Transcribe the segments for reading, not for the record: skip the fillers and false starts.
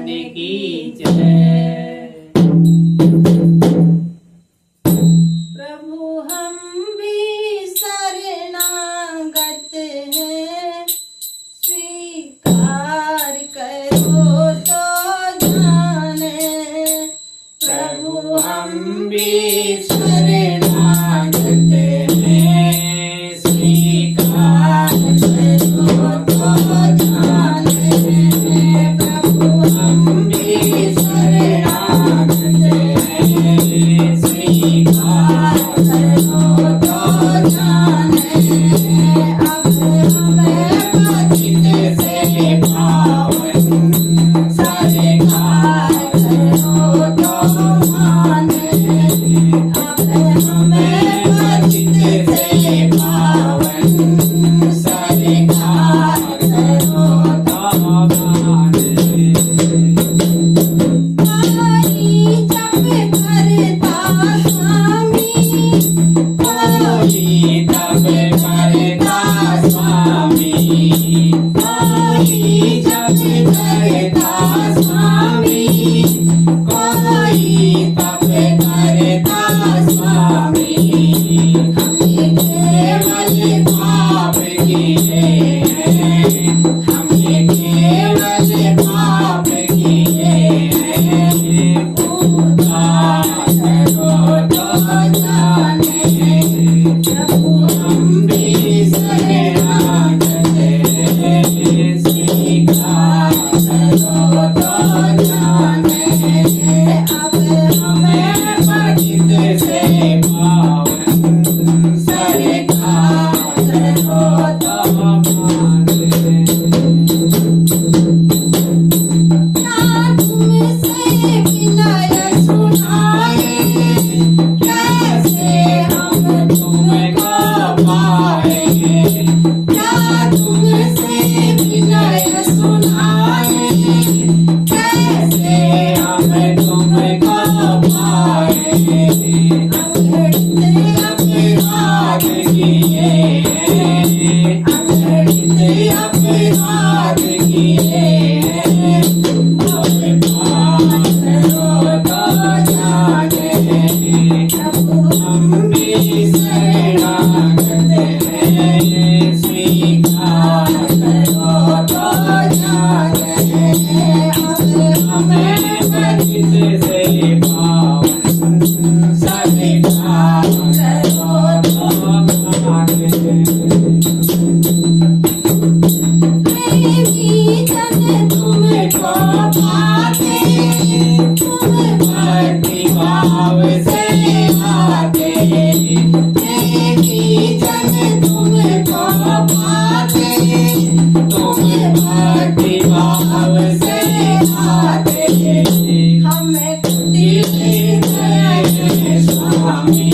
की जय। प्रभु हम भी शरणागत हैं, स्वीकार करो तो जाने। प्रभु हम भी शरणागत हैं, स्वीकार करो तो जाने। प्रभु हम भी शरणागत हैं, स्वीकार करो तो जाने। अब हमें पतित से पावन स्वीकार करो तो माने। अब हमें पतित से पावन स्वीकार करो तो माने। कोई जप करता स्वामी, कोई तप करता स्वामी, कोई जप करता स्वामी, कोई तप करता स्वामी। हमने केवल पाप किए हैं, हमने केवल पाप किए हैं। उद्धार करो तो जाने। प्रभु हम भी शरणागत हैं, स्वीकार करो तो जाने। अब हमें पतित से पावन स्वीकार करो तो माने। क्या तुमसे विनय सुनाए, कैसे हम तुमको पाएंगे। क्या तुमसे विनय सुनाए, कैसे हम तुमको पाएंगे। अमृत अपराध किए हैं, अमृत अपराध किए हैं। उद्धार करो तो जाने। प्रभु हम भी शरणागत हैं, स्वीकार करो तो जाने। अब हमें पतित से पावन स्वीकार करो तो माने। प्रेमी जन तुमको पाते, तुम भक्ति भाव से आते। प्रेमी जन तुमको पाते, तुम भक्ति भाव से आते। हमें कुटिल हृदय स्वामी,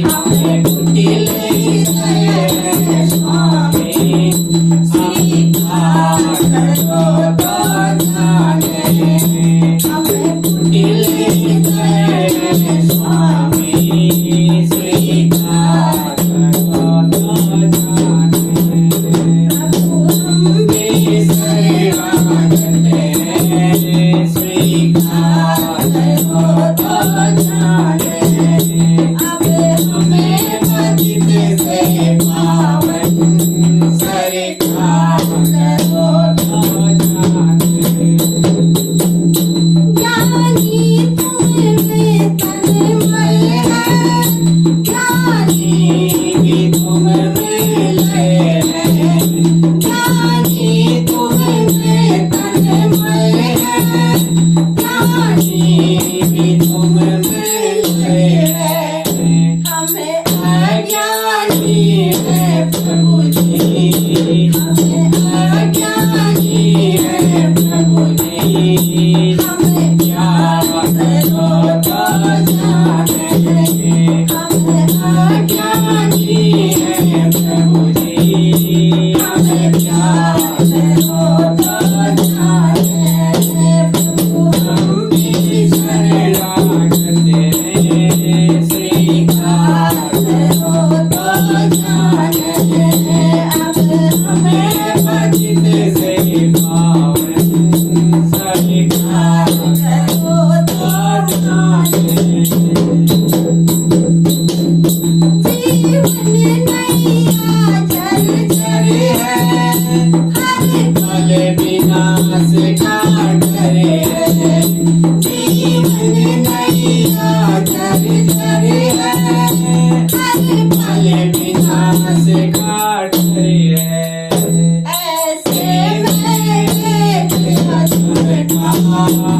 हमें कुटिल हृदय स्वामी। स्वीकार करो तो जाने। हमें कुटिल हृदय स्वामी, स्वीकार करो तो जाने। प्रभु हम भी शरणागत हैं, स्वीकार करो तो जाने। अब हमें पतित से पावन स्वीकार करो तो जाने। ज्ञानी तुम्हें तन्मय है, ज्ञानी भी तुम मिले हैं, ज्ञानी तुम्हें तन्मय है, ज्ञानी भी तुम मिले हैं। हमें अज्ञानी है प्रभु जी, हमें अज्ञानी है प्रभु जी। हमें प्यार करो तो जाने। हमें अज्ञानी है प्रभु जी, हमें प्यार करो तो जाने। प्रभु हम भी शरणागत हैं, स्वीकार करो तो जाने। अब हमें पतित से पावन स्वीकार देवा